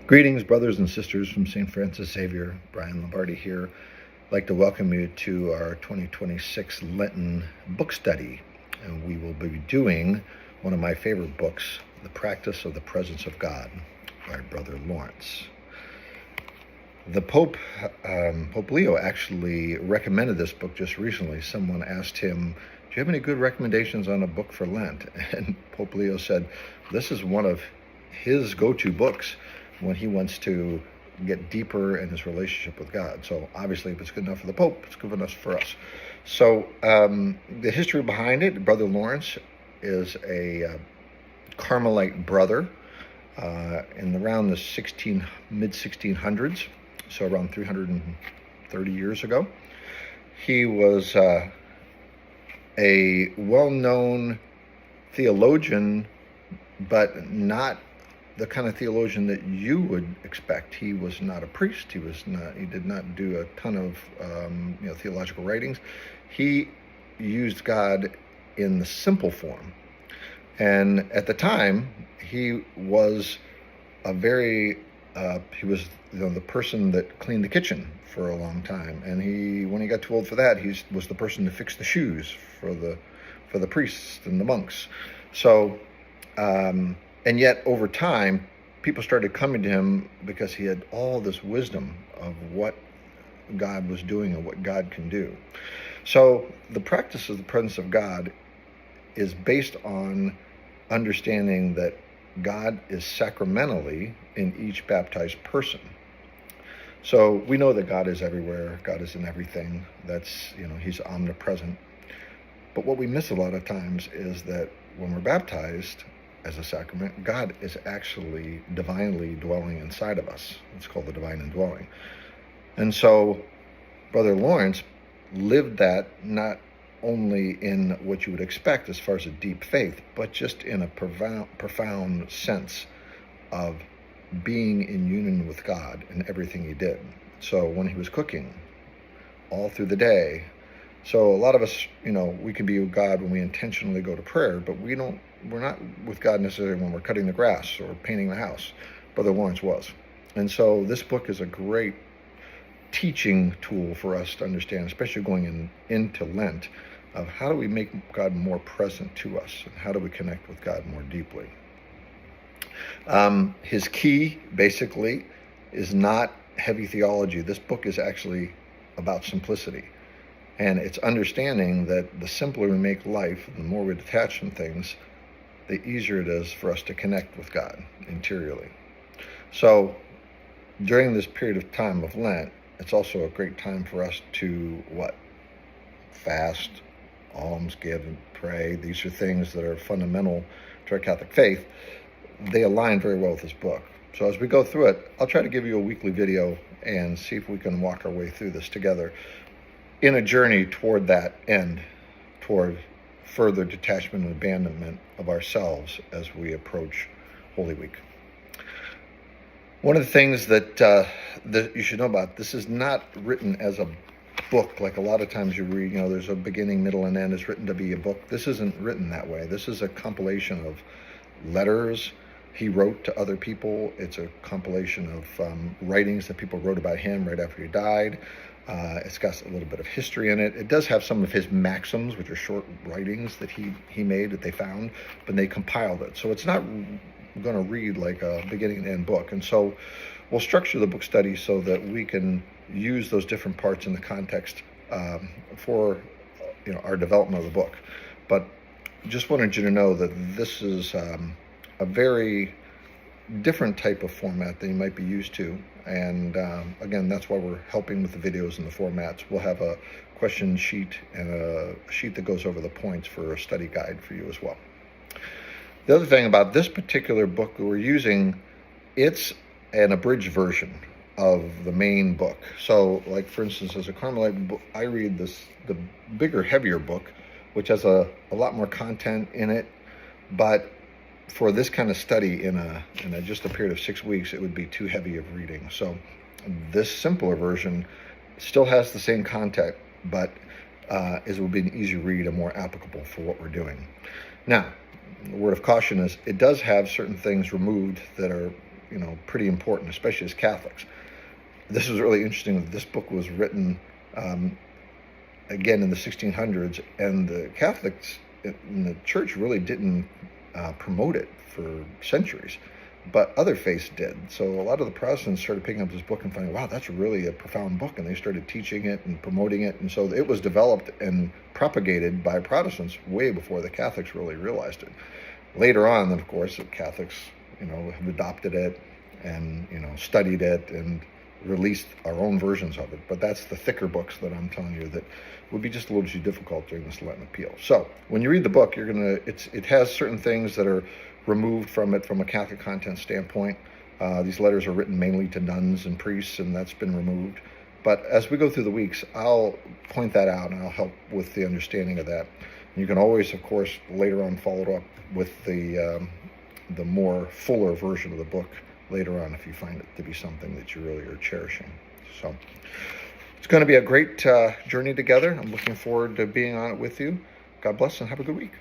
Greetings, brothers and sisters from St. Francis Xavier. Brian Lombardi here. I'd like to welcome you to our 2026 Lenten book study. And we will be doing one of my favorite books, The Practice of the Presence of God by Brother Lawrence. The Pope Leo actually recommended this book just recently. Someone asked him, do you have any good recommendations on a book for Lent? And Pope Leo said, this is one of his go-to books when he wants to get deeper in his relationship with God. So obviously, if it's good enough for the Pope, it's good enough for us. So the history behind it, Brother Lawrence is a Carmelite brother in around the mid-1600s, so around 330 years ago. He was a well-known theologian, but not the kind of theologian that you would expect. He was not a priest. He did not do a ton of theological writings. He used God in the simple form. And at the time, he was the person that cleaned the kitchen for a long time. And when he got too old for that, he was the person to fix the shoes for the priests and the monks. So, and yet over time, people started coming to him because he had all this wisdom of what God was doing and what God can do. So the practice of the presence of God is based on understanding that God is sacramentally in each baptized person. So we know that God is everywhere. God is in everything. He's omnipresent. But what we miss a lot of times is that when we're baptized as a sacrament, God is actually divinely dwelling inside of us. It's called the divine indwelling. And so Brother Lawrence lived that not only in what you would expect as far as a deep faith, but just in a profound sense of being in union with God in everything he did. So when he was cooking, all through the day. So a lot of us, we can be with God when we intentionally go to prayer, but we're not with God necessarily when we're cutting the grass or painting the house. Brother Lawrence was. And so this book is a great teaching tool for us to understand, especially going into Lent, of how do we make God more present to us and how do we connect with God more deeply. His key, basically, is not heavy theology. This book is actually about simplicity. And it's understanding that the simpler we make life, the more we detach from things, the easier it is for us to connect with God interiorly. So during this period of time of Lent, it's also a great time for us to fast, alms, give, and pray. These are things that are fundamental to our Catholic faith. They align very well with this book. So as we go through it, I'll try to give you a weekly video and see if we can walk our way through this together in a journey toward that end, toward further detachment and abandonment of ourselves as we approach Holy Week. One of the things that you should know about, this is not written as a book like a lot of times you read, there's a beginning, middle, and end. It's written to be a book. This isn't written that way. This is a compilation of letters he wrote to other people. It's a compilation of writings that people wrote about him right after he died. It's got a little bit of history in it. It does have some of his maxims, which are short writings that he made that they found, but they compiled it. So it's not going to read like a beginning and end book. And so we'll structure the book study so that we can use those different parts in the context for our development of the book. But just wanted you to know that this is a very different type of format than you might be used to. And again, that's why we're helping with the videos and the formats. We'll have a question sheet and a sheet that goes over the points for a study guide for you as well. The other thing about this particular book that we're using, it's an abridged version of the main book. So like, for instance, as a Carmelite book, I read the bigger, heavier book, which has a lot more content in it. But for this kind of study in just a period of 6 weeks, it would be too heavy of reading. So this simpler version still has the same content, but it will be an easy read and more applicable for what we're doing. Now, the word of caution is it does have certain things removed that are pretty important, especially as Catholics. This was really interesting. This book was written again in the 1600s, and the Catholics in the church really didn't promote it for centuries, but other faiths did. So a lot of the Protestants started picking up this book and finding, wow, that's really a profound book, and they started teaching it and promoting it. And so it was developed and propagated by Protestants way before the Catholics really realized it. Later on, then, of course, the Catholics, have adopted it and, studied it and released our own versions of it. But that's the thicker books that I'm telling you that would be just a little too difficult during this Lenten appeal. So when you read the book, it has certain things that are removed from it from a Catholic content standpoint. These letters are written mainly to nuns and priests, and that's been removed. But as we go through the weeks, I'll point that out and I'll help with the understanding of that. You can always, of course, later on follow up with the more fuller version of the book later on if you find it to be something that you really are cherishing. So it's going to be a great journey together. I'm looking forward to being on it with you. God bless and have a good week.